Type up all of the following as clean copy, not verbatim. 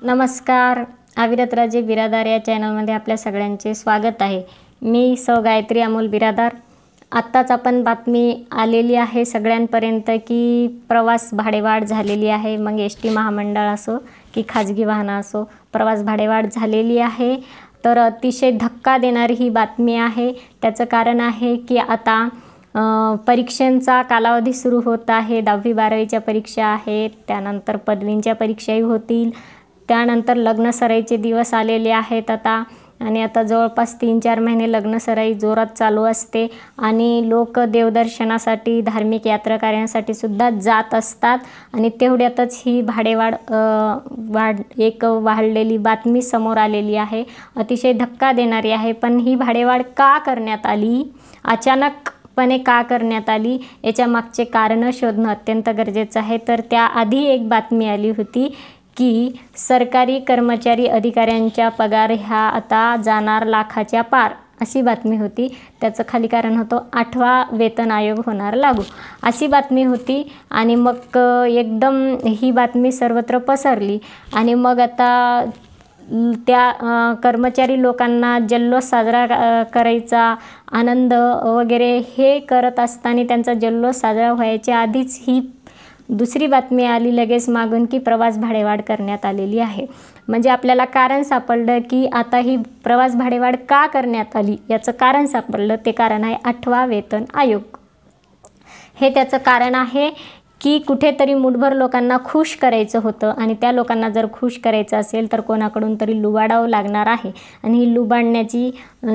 नमस्कार. अविरत राजे बिरादार या चॅनलमध्ये आपल्या सगळ्यांचे स्वागत आहे. मी सौ गायत्री अमोल बिरादार. आत्ताच आपण बातमी आलेली आहे सगळ्यांपर्यंत की प्रवास भाडेवाढ झालेली आहे. मग एस-टी महामंडळ असो की खाजगी वाहनं असो, प्रवास भाडेवाढ झालेली आहे. तर अतिशय धक्का देणारी ही बातमी आहे. त्याचं कारण आहे की आता परीक्षांचा कालावधी सुरू होत आहे. 10वी 12वीच्या परीक्षा आहेत, त्यानंतर पदवींच्या परीक्षाही होतील, त्यानंतर लग्नसराईचे दिवस आलेले आहेत आता. आणि आता जवळपास 3-4 महिने लग्नसराई जोरात चालू असते आणि लोक देवदर्शनासाठी, धार्मिक यात्रा करण्यासाठी सुद्धा जात असतात. आणि तेवढ्यातच ही भाडेवाढ वाढलेली बातमी समोर आलेली आहे. अतिशय धक्का देणारी आहे. पण ही भाडेवाढ का करण्यात आली, अचानकपणे का करण्यात आली, याच्या मागचे कारणं शोधणं अत्यंत गरजेचं आहे. तर त्याआधी एक बातमी आली होती की सरकारी कर्मचारी अधिकाऱ्यांच्या पगार ह्या आता जाणार लाखाच्या पार, अशी बातमी होती. त्याचं खाली कारण होतं 8वा वेतन आयोग होणार लागू, अशी बातमी होती. आणि मग एकदम ही बातमी सर्वत्र पसरली. आणि मग आता त्या कर्मचारी लोकांना जल्लोष साजरा करायचा, आनंद वगैरे हे करत असताना त्यांचा जल्लोष साजरा व्हायच्या आधीच ही दुसरी बातमी आली लगेच मागून की प्रवास भाडेवाढ करण्यात आलेली आहे. म्हणजे आपल्याला कारण सापडलं की आता ही प्रवास भाडेवाढ का करण्यात आली, याचं कारण सापडलं. ते कारण आहे 8वा वेतन आयोग. हे त्याचं कारण आहे की कुठेतरी मुठभर लोकांना खुश करायचं होतं आणि त्या लोकांना जर खुश करायचं असेल तर कोणाकडून तरी लुबाडावं लागणार आहे. आणि ही लुबाडण्याची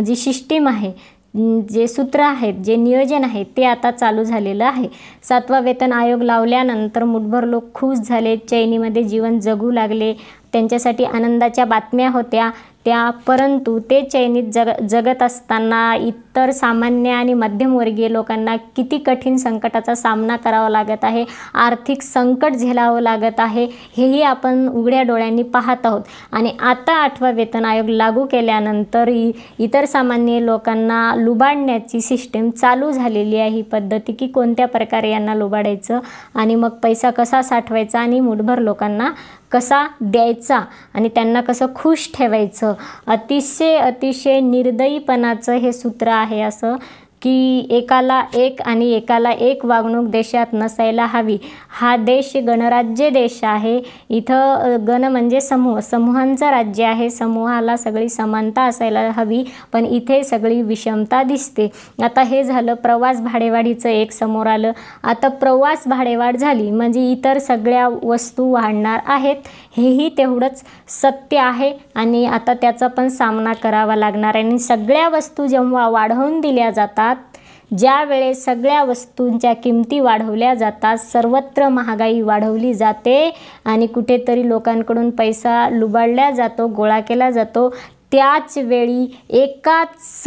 जी सिस्टीम आहे, जे सूत्र आहेत, जे नियोजन आहे, ते आता चालू झालेलं आहे. 7वा वेतन आयोग लावल्यानंतर मुठभर लोक खुश झाले, चैनीमध्ये जीवन जगू लागले. त्यांच्यासाठी आनंदाच्या बातम्या होत्या त्या. परंतु ते चैनीत जगत असताना इतर सामान्य आणि मध्यमवर्गीय लोकांना किती कठीण संकटाचा सामना करावा लागत आहे, आर्थिक संकट झेलावं लागत आहे, हेही आपण उघड्या डोळ्यांनी पाहत आहोत. आणि आता 8वा वेतन आयोग लागू केल्यानंतर इतर सामान्य लोकांना लुबाडण्याची सिस्टीम चालू झालेली आहे. ही पद्धती की कोणत्या प्रकारे यांना लुबाडायचं आणि मग पैसा कसा साठवायचा आणि मुठभर लोकांना कसा द्यायचा आणि त्यांना कसं खुश ठेवायचं. अतिशय निर्दयीपणाचं हे सूत्र आहे असं की एकाला एक आणि एकाला एक वागणूक देशात नसायला हवी. हा देश गणराज्य देश आहे. इथं गण म्हणजे समूह, समूहांचं राज्य आहे. समूहाला सगळी समानता असायला हवी, पण इथे सगळी विषमता दिसते. आता हे झालं प्रवास भाडेवाढीचं एक समोर आलं. आता प्रवास भाडेवाढ झाली म्हणजे इतर सगळ्या वस्तू वाढणार आहेत, हेही तेवढंच सत्य आहे. आणि आता त्याचा पण सामना करावा लागणार आहे. आणि सगळ्या वस्तू जेव्हा वाढवून दिल्या जातात, ज्या वेळेस सगळ्या वस्तूंच्या किमती वाढवल्या जातात, सर्वत्र महागाई वाढवली जाते आणि कुठेतरी लोकांकडून पैसा लुबाडला जातो, गोळा केला जातो, त्याच वेळी एकाच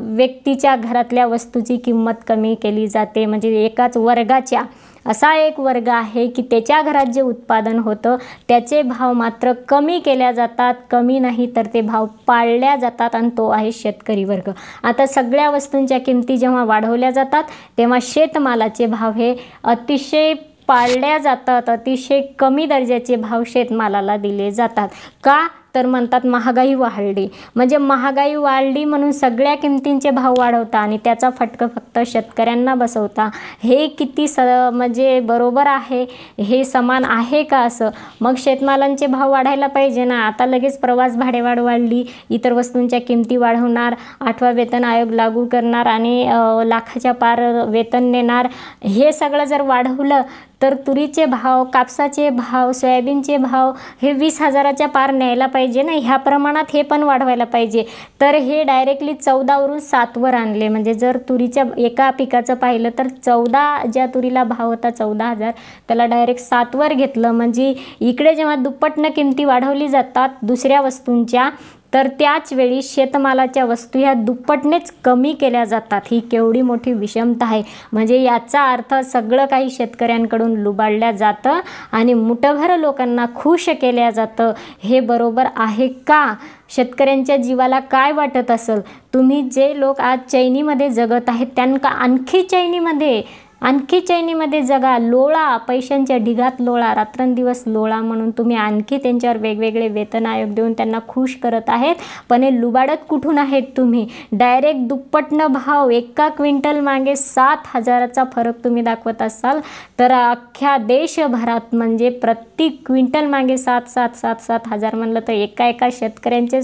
व्यक्तीच्या घरातल्या वस्तूची किंमत कमी केली जाते. म्हणजे एकाच वर्गाच्या, असा एक वर्ग आहे की त्याच्या घरात जे उत्पादन होतं त्याचे भाव मात्र कमी केल्या जातात. कमी नाही तर ते भाव पाळल्या जातात आणि तो आहे शेतकरी वर्ग. आता सगळ्या वस्तूंच्या किमती जेव्हा वाढवल्या जातात तेव्हा शेतमालाचे भाव हे अतिशय पाळल्या जातात. अतिशय कमी दर्जाचे भाव शेतमालाला दिले जातात. का तर म्हणतात महागाई वाढली. म्हणजे महागाई वाढली म्हणून सगळ्या किमतींचे भाव वाढवता आणि त्याचा फटका फक्त शेतकऱ्यांना बसवता. हे किती म्हणजे बरोबर आहे, हे समान आहे का असं? मग शेतमालांचे भाव वाढायला पाहिजे ना. आता लगेच प्रवास भाडेवाढ वाढली, इतर वस्तूंच्या किमती वाढवणार, 8वा वेतन आयोग लागू करणार आणि लाखाच्या पार वेतन नेणार. हे सगळं जर वाढवलं तर तुरीचे भाव, कापसाचे भाव, सोयाबीनचे भाव हे 20,000च्या पार न्यायला पाहिजे ना. ह्या प्रमाणात हे पण वाढवायला पाहिजे. तर हे डायरेक्टली 14वरून 7वर आणले. म्हणजे जर तुरीच्या एका पिकाचं पाहिलं तर 14 ज्या तुरीला भाव होता 14,000, त्याला डायरेक्ट 7वर घेतलं. म्हणजे इकडे जेव्हा दुप्पटनं किमती वाढवली जातात दुसऱ्या वस्तूंच्या, तर त्याच वेळी शेतमालाच्या वस्तू ह्या दुप्पटनेच कमी केल्या जातात. ही केवढी मोठी विषमता आहे. म्हणजे याचा अर्थ सगळं काही शेतकऱ्यांकडून लुबाडल्या जातं आणि मुठभर लोकांना खुश केल्या जातं. हे बरोबर आहे का? शेतकऱ्यांच्या जीवाला काय वाटत असेल? तुम्ही जे लोक आज चैनीमध्ये जगत आहेत त्यांना आणखी चैनीमध्ये आणखी चैनीमध्ये जगा, लोळा, पैशांच्या ढिगात लोळा, रात्रंदिवस लोळा म्हणून तुम्ही आणखी त्यांच्यावर वेगवेगळे वेतन आयोग देऊन त्यांना खुश करत आहेत. पण हे लुबाडत कुठून आहेत तुम्ही? डायरेक्ट दुप्पटनं भाव, एका क्विंटल मागे 7,000चा फरक तुम्ही दाखवत असाल तर अख्ख्या देशभरात म्हणजे प्रति क्विंटल मागे 7,000 म्हणलं तर एका शेतकऱ्यांचे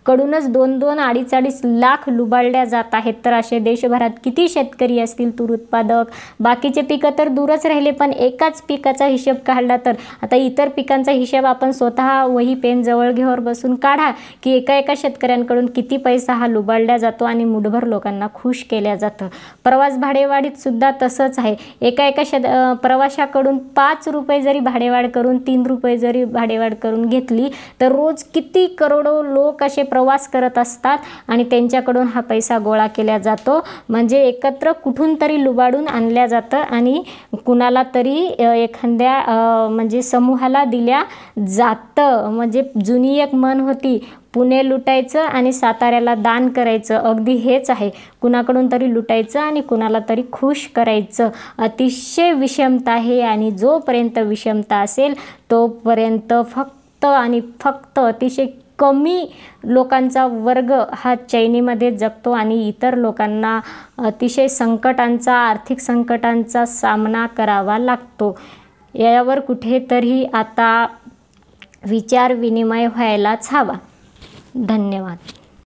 कडूनच 2-2, 2.5 लाख लुबाडल्या जात आहेत. तर असे देशभरात किती शेतकरी असतील तूर उत्पादक? बाकीचे पिकं तर दूरच राहिले, पण एकाच पिकाचा हिशोब काढला तर आता इतर पिकांचा हिशोब आपण स्वतः वही पेन जवळ घेऊन बसून काढा की एका शेतकऱ्यांकडून किती पैसा हा लुबाडला जातो आणि मुठभर लोकांना खुश केल्या जातं. प्रवास भाडेवाढीत सुद्धा तसंच आहे. एका प्रवाशाकडून 5 रुपये जरी भाडेवाढ करून 3 रुपये जरी भाडेवाढ करून घेतली तर रोज किती करोडो लोक असे प्रवास करत असतात आणि त्यांच्याकडून हा पैसा गोळा केला जातो. म्हणजे एकत्र कुठून तरी लुबाडून आणल्या जातं आणि कुणाला तरी एखाद्या म्हणजे समूहाला दिल्या जातं. म्हणजे जुनी एक म्हण होती, पुणे लुटायचं आणि साताऱ्याला दान करायचं. अगदी हेच आहे, कुणाकडून तरी लुटायचं आणि कुणाला तरी खुश करायचं. अतिशय विषमता आहे आणि जोपर्यंत विषमता असेल तोपर्यंत फक्त आणि फक्त अतिशय कमी लोकांचा वर्ग हा चैनीमध्ये जगतो आणि इतर लोकांना अतिशय संकटांचा, आर्थिक संकटांचा सामना करावा लागतो. यावर कुठेतरी आता विचार विनिमय व्हायलाच हवा. धन्यवाद.